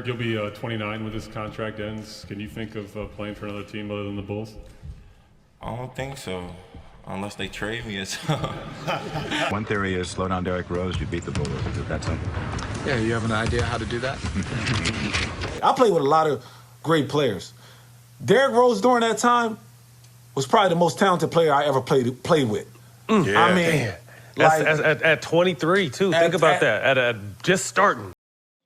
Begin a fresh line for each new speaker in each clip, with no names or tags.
Derrick, you'll be 29 when this contract ends. Can you think of playing for another team other than the Bulls?
I don't think so, unless they trade me or
One theory is slow down Derrick Rose, you beat the Bulls. Is it that simple?
Yeah, you have an idea how to do that?
I played with a lot of great players. Derrick Rose during that time was probably the most talented player I ever played with.
Yeah.
I mean, like,
at 23 too. Think about that. At just starting.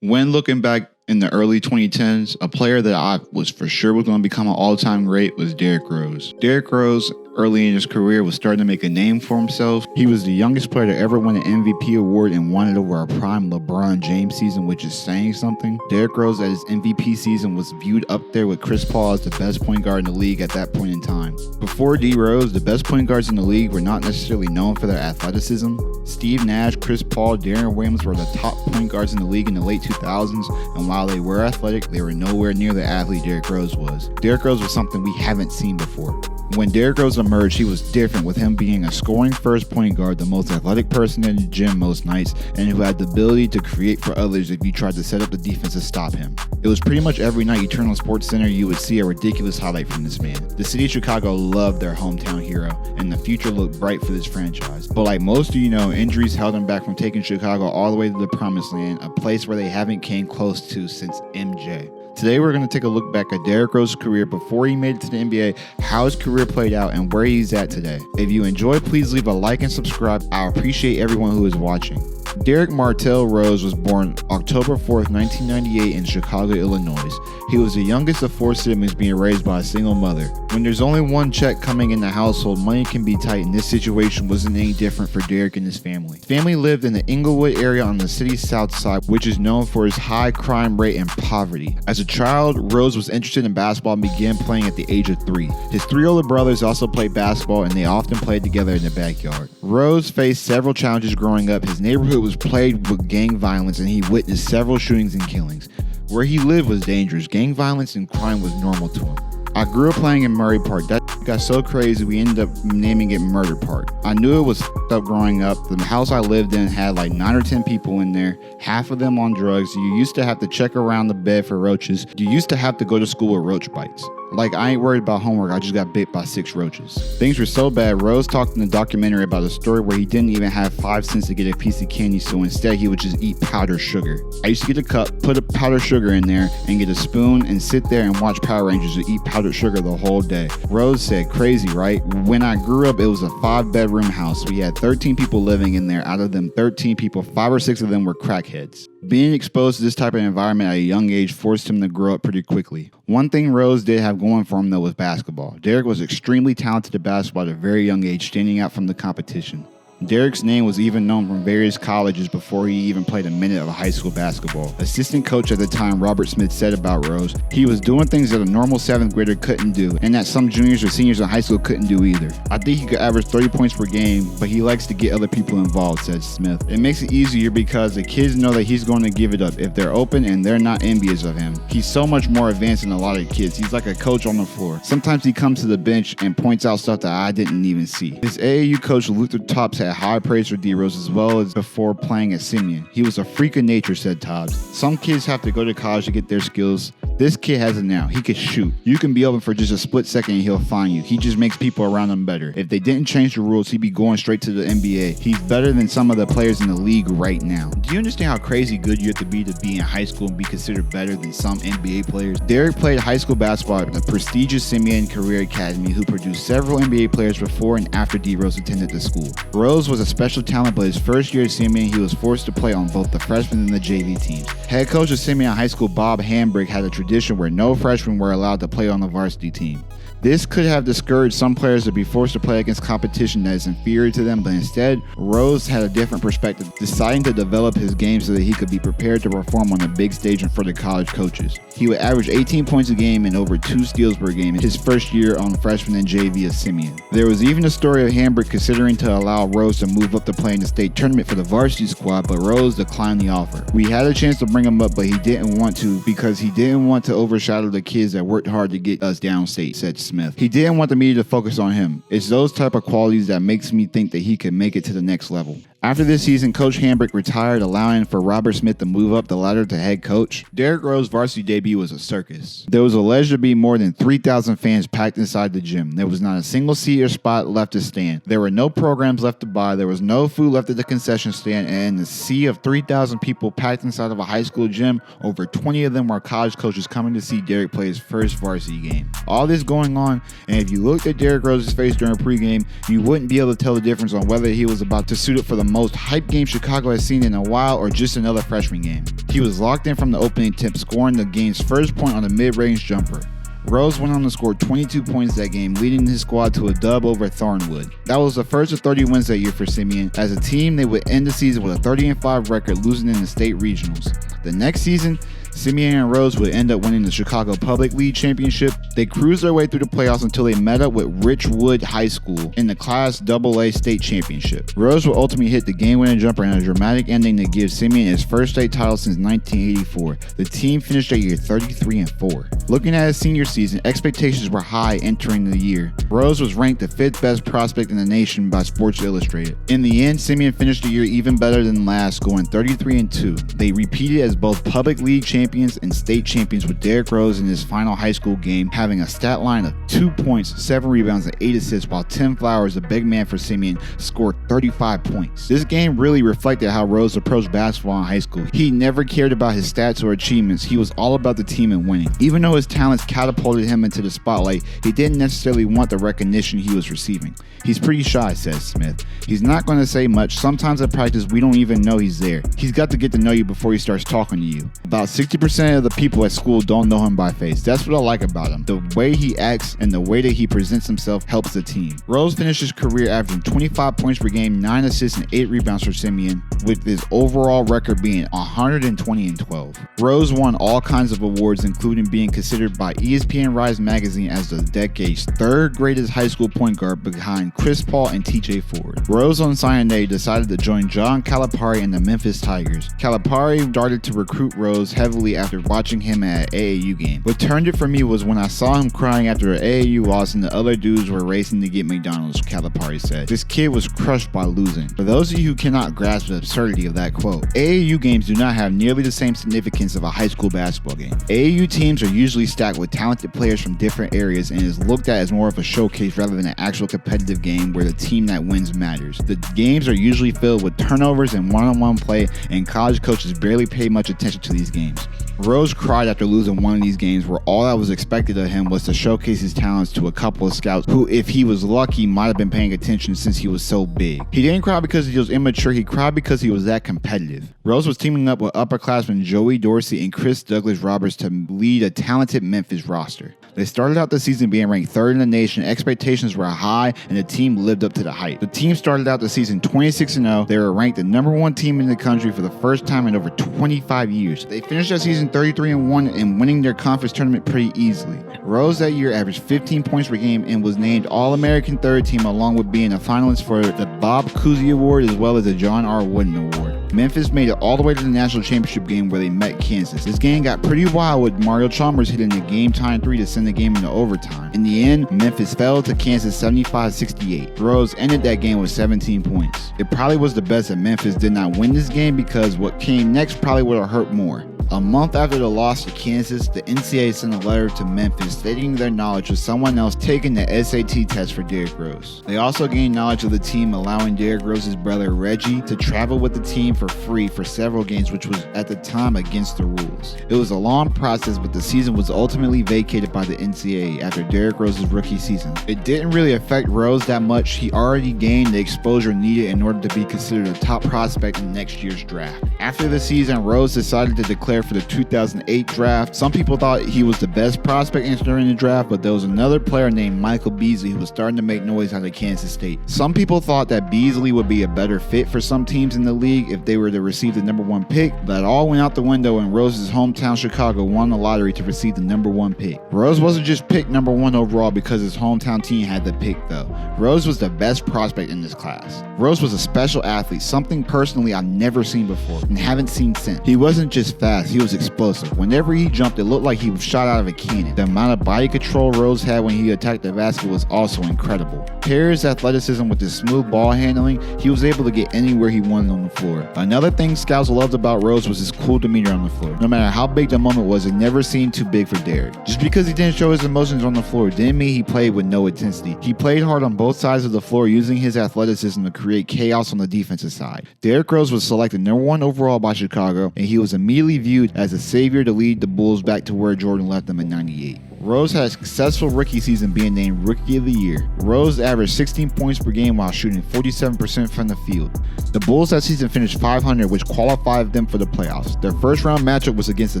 When looking back in the early 2010s, a player that I was for sure was going to become an all-time great was Derrick Rose. Derrick Rose, early in his career, was starting to make a name for himself. He was the youngest player to ever win an MVP award and won it over a prime LeBron James season, which is saying something. Derrick Rose at his MVP season was viewed up there with Chris Paul as the best point guard in the league at that point in time. Before D Rose, the best point guards in the league were not necessarily known for their athleticism. Steve Nash, Chris Paul, Deron Williams were the top point guards in the league in the late 2000s, and while they were athletic, they were nowhere near the athlete Derrick Rose was. Derrick Rose was something we haven't seen before. When Derrick Rose emerged, he was different, with him being a scoring first point guard, the most athletic person in the gym most nights, and who had the ability to create for others if you tried to set up the defense to stop him. It was pretty much every night you turn on SportsCenter, you would see a ridiculous highlight from this man. The city of Chicago loved their hometown hero, and the future looked bright for this franchise. But like most of you know, injuries held him back from taking Chicago all the way to the promised land, a place where they haven't came close to since MJ. Today we're going to take a look back at Derrick Rose's career before he made it to the NBA, how his career played out, and where he's at today. If you enjoyed, please leave a like and subscribe. I appreciate everyone who is watching. Derrick Martell Rose was born October 4th, 1998 in Chicago, Illinois. He was the youngest of four siblings being raised by a single mother. When there's only one check coming in the household, money can be tight, and this situation wasn't any different for Derrick and his family. His family lived in the Inglewood area on the city's south side, which is known for its high crime rate and poverty. As a child, Rose was interested in basketball and began playing at the age of 3. His 3 older brothers also played basketball, and they often played together in the backyard. Rose faced several challenges growing up. His neighborhood was plagued with gang violence, and he witnessed several shootings and killings. Where he lived was dangerous. Gang violence and crime was normal to him. I grew up playing in Murray Park. That got so crazy we ended up naming it Murder Park. I knew it was f***ed up growing up. The house I lived in had like 9 or 10 people in there, half of them on drugs. You used to have to check around the bed for roaches. You used to have to go to school with roach bites. Like, I ain't worried about homework, I just got bit by 6 roaches. Things were so bad, Rose talked in the documentary about a story where he didn't even have 5 cents to get a piece of candy, so instead he would just eat powdered sugar. I used to get a cup, put a powdered sugar in there, and get a spoon and sit there and watch Power Rangers and eat powdered sugar the whole day. Rose said, crazy, right? When I grew up, it was a 5-bedroom house. We had 13 people living in there. Out of them 13 people, 5 or 6 of them were crackheads. Being exposed to this type of environment at a young age forced him to grow up pretty quickly. One thing Rose did have going for him, though, was basketball. Derrick was extremely talented at basketball at a very young age, standing out from the competition. Derrick's name was even known from various colleges before he even played a minute of high school basketball. Assistant coach at the time, Robert Smith, said about Rose, he was doing things that a normal 7th grader couldn't do, and that some juniors or seniors in high school couldn't do either. I think he could average 30 points per game, but he likes to get other people involved, said Smith. It makes it easier because the kids know that he's going to give it up if they're open and they're not envious of him. He's so much more advanced than a lot of kids. He's like a coach on the floor. Sometimes he comes to the bench and points out stuff that I didn't even see. His AAU coach, Luther Tops, had high praise for D Rose as well as before playing at Simeon. He was a freak of nature, said Tobbs. Some kids have to go to college to get their skills. This kid has it now. He could shoot. You can be open for just a split second and he'll find you. He just makes people around him better. If they didn't change the rules, he'd be going straight to the NBA. He's better than some of the players in the league right now. Do you understand how crazy good you have to be in high school and be considered better than some NBA players? Derrick played high school basketball at the prestigious Simeon Career Academy, who produced several NBA players before and after D Rose attended the school. Rose was a special talent, but his first year at Simeon, he was forced to play on both the freshman and the JV teams. Head coach of Simeon High School, Bob Hambrick, had a tradition where no freshmen were allowed to play on the varsity team. This could have discouraged some players to be forced to play against competition that is inferior to them, but instead, Rose had a different perspective, deciding to develop his game so that he could be prepared to perform on a big stage in front of college coaches. He would average 18 points a game and over 2 steals per game in his first year on freshman and JV at Simeon. There was even a story of Hambrick considering to allow Rose to move up to play in the state tournament for the varsity squad, but Rose declined the offer. We had a chance to bring him up, but he didn't want to because he didn't want to overshadow the kids that worked hard to get us downstate, said Smith. He didn't want the media to focus on him. It's those type of qualities that makes me think that he could make it to the next level. After this season, Coach Hambrick retired, allowing for Robert Smith to move up the ladder to head coach. Derrick Rose's varsity debut was a circus. There was alleged to be more than 3,000 fans packed inside the gym. There was not a single seat or spot left to stand. There were no programs left to buy. There was no food left at the concession stand. And in the sea of 3,000 people packed inside of a high school gym, over 20 of them were college coaches coming to see Derrick play his first varsity game. All this going on, and if you looked at Derrick Rose's face during pregame, you wouldn't be able to tell the difference on whether he was about to suit up for the most hype game Chicago has seen in a while or just another freshman game. He was locked in from the opening tip, scoring the game's first point on a mid-range jumper. Rose went on to score 22 points that game, leading his squad to a dub over Thornwood. That was the first of 30 wins that year for Simeon. As a team, they would end the season with a 30-5 record, losing in the state regionals. The next season, Simeon and Rose would end up winning the Chicago Public League Championship. They cruised their way through the playoffs until they met up with Richwood High School in the Class AA State Championship. Rose would ultimately hit the game-winning jumper in a dramatic ending to give Simeon his first state title since 1984. The team finished that year 33-4. Looking at his senior season, expectations were high entering the year. Rose was ranked the 5th best prospect in the nation by Sports Illustrated. In the end, Simeon finished the year even better than last, going 33-2. They repeated as both Public League champions and state champions, with Derrick Rose in his final high school game having a stat line of 2 points, 7 rebounds, and 8 assists, while Tim Flowers, the big man for Simeon, scored 35 points. This game really reflected how Rose approached basketball in high school. He never cared about his stats or achievements. He was all about the team and winning. Even though his talents catapulted him into the spotlight, he didn't necessarily want the recognition he was receiving. He's pretty shy, says Smith. He's not going to say much. Sometimes at practice, we don't even know he's there. He's got to get to know you before he starts talking to you. About 60% of the people at school don't know him by face. That's what I like about him. The way he acts and the way that he presents himself helps the team. Rose finished his career averaging 25 points per game, 9 assists, and 8 rebounds for Simeon, with his overall record being 120-12. Rose won all kinds of awards, including being considered by ESPN Rise magazine as the decade's 3rd greatest high school point guard behind Chris Paul and TJ Ford. Rose on signing day decided to join John Calipari and the Memphis Tigers. Calipari started to recruit Rose heavily after watching him at an AAU game. What turned it for me was when I saw him crying after an AAU loss and the other dudes were racing to get McDonald's, Calipari said. This kid was crushed by losing. For those of you who cannot grasp the absurdity of that quote, AAU games do not have nearly the same significance of a high school basketball game. AAU teams are usually stacked with talented players from different areas and is looked at as more of a showcase rather than an actual competitive game where the team that wins matters. The games are usually filled with turnovers and one-on-one play, and college coaches barely pay much attention to these games. Rose cried after losing one of these games where all that was expected of him was to showcase his talents to a couple of scouts who, if he was lucky, might have been paying attention since he was so big. He didn't cry because he was immature, he cried because he was that competitive. Rose was teaming up with upperclassmen Joey Dorsey and Chris Douglas Roberts to lead a talented Memphis roster. They started out the season being ranked 3rd in the nation, expectations were high, and the team lived up to the hype. The team started out the season 26-0. They were ranked the #1 team in the country for the first time in over 25 years. They finished that season 33-1 and winning their conference tournament pretty easily. Rose that year averaged 15 points per game and was named All-American 3rd team, along with being a finalist for the Bob Cousy Award as well as the John R. Wooden Award. Memphis made it all the way to the national championship game where they met Kansas. This game got pretty wild with Mario Chalmers hitting the game-tying 3 to send the game into overtime. In the end, Memphis fell to Kansas 75-68. Rose ended that game with 17 points. It probably was the best that Memphis did not win this game because what came next probably would have hurt more. A month after the loss to Kansas, the NCAA sent a letter to Memphis stating their knowledge of someone else taking the SAT test for Derrick Rose. They also gained knowledge of the team allowing Derrick Rose's brother Reggie to travel with the team for free for several games, which was at the time against the rules. It was a long process, but the season was ultimately vacated by the NCAA after Derrick Rose's rookie season. It didn't really affect Rose that much. He already gained the exposure needed in order to be considered a top prospect in next year's draft. After the season, Rose decided to declare for the 2008 draft. Some people thought he was the best prospect entering the draft, but there was another player named Michael Beasley who was starting to make noise out of Kansas State. Some people thought that Beasley would be a better fit for some teams in the league if they were to receive the #1 pick. That all went out the window and Rose's hometown Chicago won the lottery to receive the #1 pick. Rose wasn't just picked #1 overall because his hometown team had the pick though. Rose was the best prospect in this class. Rose was a special athlete, something personally I've never seen before and haven't seen since. He wasn't just fast, because he was explosive. Whenever he jumped, it looked like he was shot out of a cannon. The amount of body control Rose had when he attacked the basket was also incredible. Pair his athleticism with his smooth ball handling, he was able to get anywhere he wanted on the floor. Another thing scouts loved about Rose was his cool demeanor on the floor. No matter how big the moment was, it never seemed too big for Derrick. Just because he didn't show his emotions on the floor didn't mean he played with no intensity. He played hard on both sides of the floor, using his athleticism to create chaos on the defensive side. Derrick Rose was selected number 1 overall by Chicago, and he was immediately viewed as a savior to lead the Bulls back to where Jordan left them in '98. Rose had a successful rookie season, being named Rookie of the Year. Rose averaged 16 points per game while shooting 47% from the field. The Bulls that season finished 500, which qualified them for the playoffs. Their first round matchup was against the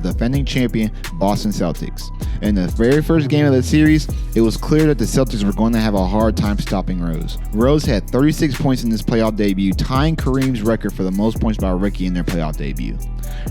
defending champion Boston Celtics. In the very first game of the series, it was clear that the Celtics were going to have a hard time stopping Rose. Rose had 36 points in his playoff debut, tying Kareem's record for the most points by a rookie in their playoff debut.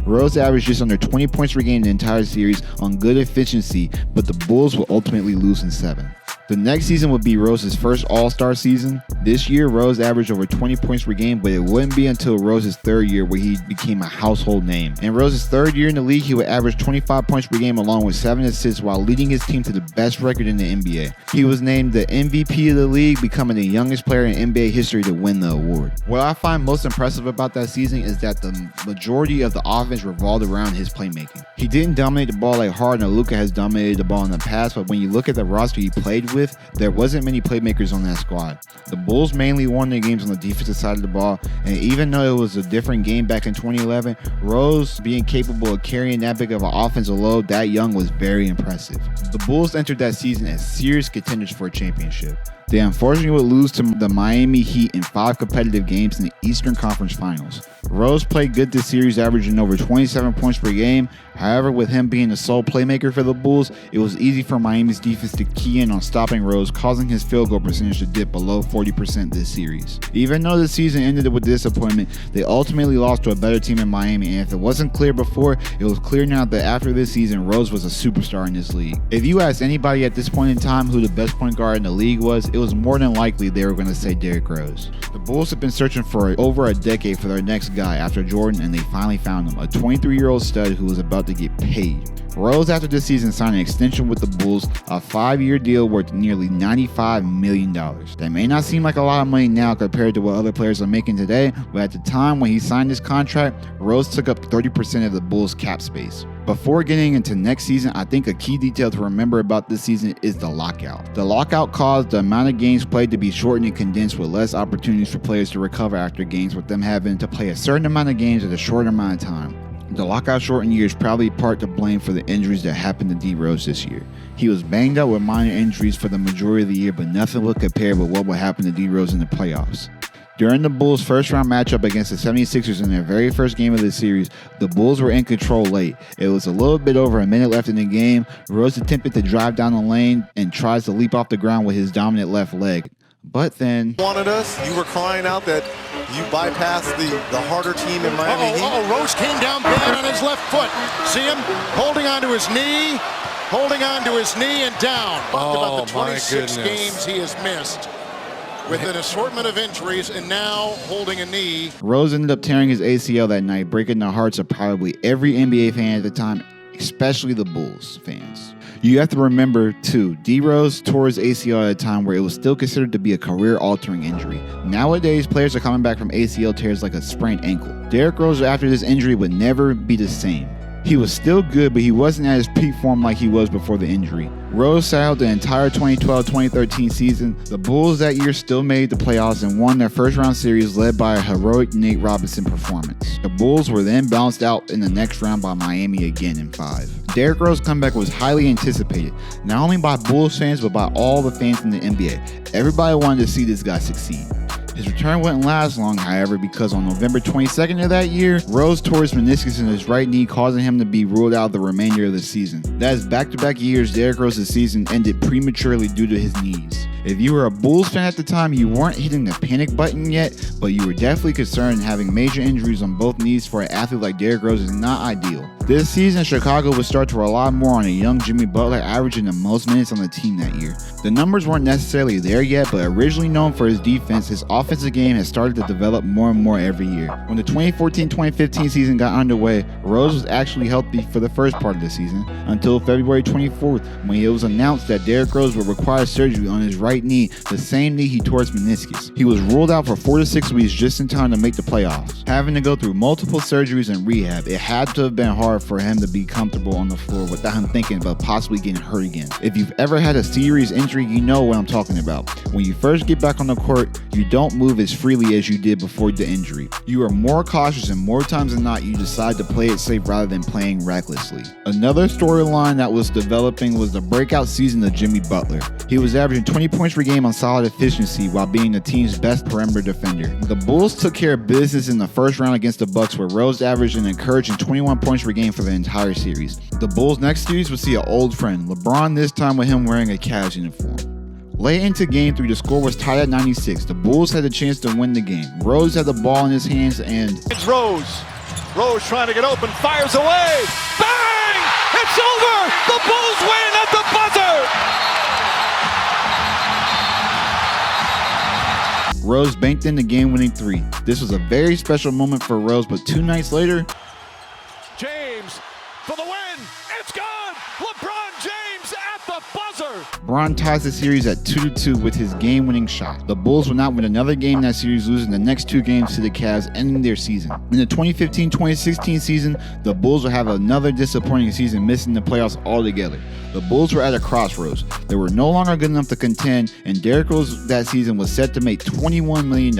Rose averaged just under 20 points per game in the entire series on good efficiency, but the Bulls would ultimately lose in 7. The next season would be Rose's first All-Star season. This year, Rose averaged over 20 points per game, but it wouldn't be until Rose's third year where he became a household name. In Rose's third year in the league, he would average 25 points per game along with 7 assists while leading his team to the best record in the NBA. He was named the MVP of the league, becoming the youngest player in NBA history to win the award. What I find most impressive about that season is that the majority of the offense revolved around his playmaking. He didn't dominate the ball like Harden or Luka has dominated the ball in the past, but when you look at the roster he played with, there wasn't many playmakers on that squad. The Bulls mainly won their games on the defensive side of the ball, and even though it was a different game back in 2011, Rose being capable of carrying that big of an offensive load that young was very impressive. The Bulls entered that season as serious contenders for a championship. They unfortunately would lose to the Miami Heat in 5 competitive games in the Eastern Conference Finals. Rose played good this series, averaging over 27 points per game. However, with him being the sole playmaker for the Bulls, it was easy for Miami's defense to key in on stopping Rose, causing his field goal percentage to dip below 40% this series. Even though the season ended with disappointment, they ultimately lost to a better team in Miami, and if it wasn't clear before, it was clear now that after this season, Rose was a superstar in this league. If you asked anybody at this point in time who the best point guard in the league was, it was more than likely they were going to say Derrick Rose. The Bulls have been searching for over a decade for their next guy after Jordan, and they finally found him, a 23-year-old stud who was about to get paid. Rose, after this season, signed an extension with the Bulls, a 5-year deal worth nearly $95 million. That may not seem like a lot of money now compared to what other players are making today, but at the time when he signed this contract, Rose took up 30% of the Bulls' cap space. Before getting into next season, I think a key detail to remember about this season is the lockout. The lockout caused the amount of games played to be shortened and condensed, with less opportunities for players to recover after games, with them having to play a certain amount of games at a shorter amount of time. The lockout shortened year is probably part to blame for the injuries that happened to D. Rose this year. He was banged up with minor injuries for the majority of the year, but nothing would compare with what would happen to D. Rose in the playoffs. During the Bulls' first round matchup against the 76ers in their very first game of the series, the Bulls were in control late. It was a little bit over a minute left in the game. Rose attempted to drive down the lane and tries to leap off the ground with his dominant left leg. But then...
Wanted us. You were crying out that you bypassed the harder team in Miami Heat.
Rose came down bad on his left foot. See him holding onto his knee, and down. Talked about the 26 games he has missed with an assortment of injuries, and now holding a knee.
Rose ended up tearing his ACL that night, breaking the hearts of probably every NBA fan at the time, especially the Bulls fans. You have to remember, too, D. Rose tore his ACL at a time where it was still considered to be a career-altering injury. Nowadays, players are coming back from ACL tears like a sprained ankle. Derrick Rose, after this injury, would never be the same. He was still good, but he wasn't at his peak form like he was before the injury. Rose sat out the entire 2012-2013 season. The Bulls that year still made the playoffs and won their first round series, led by a heroic Nate Robinson performance. The Bulls were then bounced out in the next round by Miami again in 5. Derrick Rose's comeback was highly anticipated, not only by Bulls fans, but by all the fans in the NBA. Everybody wanted to see this guy succeed. His return wouldn't last long, however, because on November 22nd of that year, Rose tore his meniscus in his right knee, causing him to be ruled out the remainder of the season. That is back-to-back years Derrick Rose's season ended prematurely due to his knees. If you were a Bulls fan at the time, you weren't hitting the panic button yet, but you were definitely concerned having major injuries on both knees for an athlete like Derrick Rose is not ideal. This season, Chicago would start to rely more on a young Jimmy Butler, averaging the most minutes on the team that year. The numbers weren't necessarily there yet, but originally known for his defense, his offensive game has started to develop more and more every year. When the 2014-2015 season got underway, Rose was actually healthy for the first part of the season, until February 24th, when it was announced that Derrick Rose would require surgery on his right knee, the same knee he tore his meniscus. He was ruled out for 4 to 6 weeks just in time to make the playoffs. Having to go through multiple surgeries and rehab, it had to have been hard for him to be comfortable on the floor without him thinking about possibly getting hurt again. If you've ever had a serious injury, you know what I'm talking about. When you first get back on the court, you don't move as freely as you did before the injury. You are more cautious, and more times than not, you decide to play it safe rather than playing recklessly. Another storyline that was developing was the breakout season of Jimmy Butler. He was averaging 20 points per game on solid efficiency while being the team's best perimeter defender. The Bulls took care of business in the first round against the Bucks, where Rose averaged an encouraging 21 points per game for the entire series. The Bulls' next series would see an old friend, LeBron, this time with him wearing a Cavs uniform. Late into Game 3, the score was tied at 96. The Bulls had a chance to win the game. Rose had the ball in his hands and...
It's Rose. Rose trying to get open, fires away. Bang! It's over! The Bulls win at the buzzer!
Rose banked in the game-winning 3. This was a very special moment for Rose, but 2 nights later...
James for the win. It's gone. LeBron James at the buzzer.
LeBron ties the series at 2-2 with his game-winning shot. The Bulls would not win another game in that series, losing the next 2 games to the Cavs, ending their season. In the 2015-2016 season, the Bulls would have another disappointing season, missing the playoffs altogether. The Bulls were at a crossroads. They were no longer good enough to contend, and Derrick Rose that season was set to make $21 million.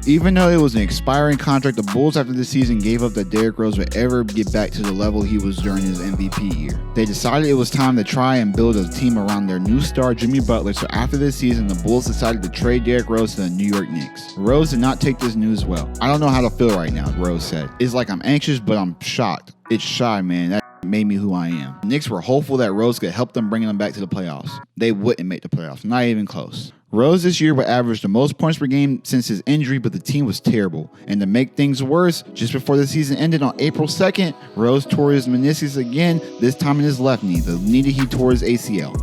Even though it was an expiring contract, the Bulls after the season gave up that Derrick Rose would ever get back to the level he was during his MVP year. They decided it was time to try and build a team around their new star Jimmy Butler, so after this season, the Bulls decided to trade Derrick Rose to the New York Knicks. Rose did not take this news well. "I don't know how to feel right now," Rose said. "It's like I'm anxious, but I'm shocked. It's shy, man. That made me who I am." The Knicks were hopeful that Rose could help them bring them back to the playoffs. They wouldn't make the playoffs, not even close. Rose this year would average the most points per game since his injury, but the team was terrible. And to make things worse, just before the season ended on April 2nd, Rose tore his meniscus again, this time in his left knee, the knee that he tore his ACL.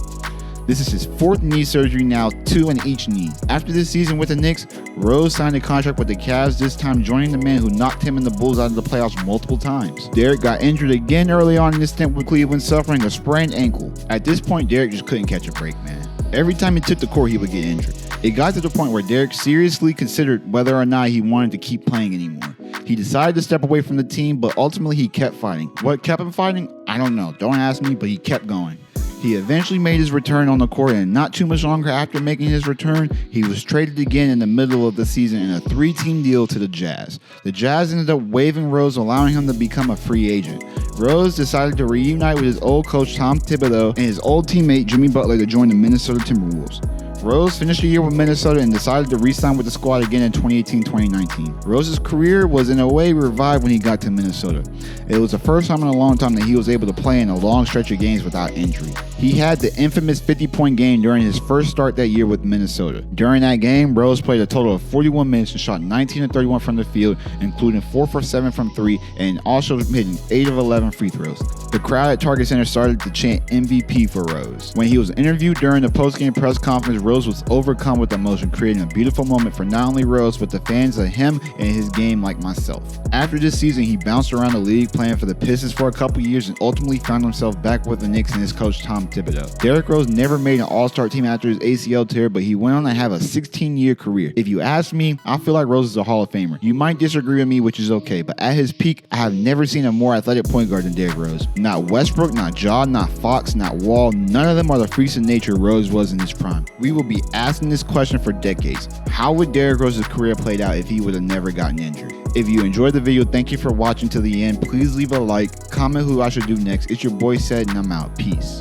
This is his 4th knee surgery now, 2 in each knee. After this season with the Knicks, Rose signed a contract with the Cavs, this time joining the man who knocked him and the Bulls out of the playoffs multiple times. Derrick got injured again early on in his stint with Cleveland, suffering a sprained ankle. At this point, Derrick just couldn't catch a break, man. Every time he took the court, he would get injured. It got to the point where Derrick seriously considered whether or not he wanted to keep playing anymore. He decided to step away from the team, but ultimately he kept fighting. What kept him fighting? I don't know. Don't ask me, but he kept going. He eventually made his return on the court, and not too much longer after making his return, he was traded again in the middle of the season in a 3-team deal to the Jazz. The Jazz ended up waiving Rose, allowing him to become a free agent. Rose decided to reunite with his old coach Tom Thibodeau and his old teammate Jimmy Butler to join the Minnesota Timberwolves. Rose finished the year with Minnesota and decided to re-sign with the squad again in 2018-2019. Rose's career was in a way revived when he got to Minnesota. It was the first time in a long time that he was able to play in a long stretch of games without injury. He had the infamous 50-point game during his first start that year with Minnesota. During that game, Rose played a total of 41 minutes and shot 19 of 31 from the field, including 4 for 7 from 3, and also hitting 8 of 11 free throws. The crowd at Target Center started to chant MVP for Rose. When he was interviewed during the post-game press conference, Rose was overcome with emotion, creating a beautiful moment for not only Rose, but the fans of him and his game like myself. After this season, he bounced around the league playing for the Pistons for a couple years and ultimately found himself back with the Knicks and his coach Tom Thibodeau. Derrick Rose never made an all-star team after his ACL tear, but he went on to have a 16-year career. If you ask me, I feel like Rose is a Hall of Famer. You might disagree with me, which is okay, but at his peak, I have never seen a more athletic point guard than Derrick Rose. Not Westbrook, not Ja, not Fox, not Wall, none of them are the freaks of nature Rose was in his prime. We will be asking this question for decades. How would Derrick Rose's career played out if he would have never gotten injured? If you enjoyed the video, thank you for watching to the end. Please leave a like, comment who I should do next. It's your boy Said, and I'm out. Peace.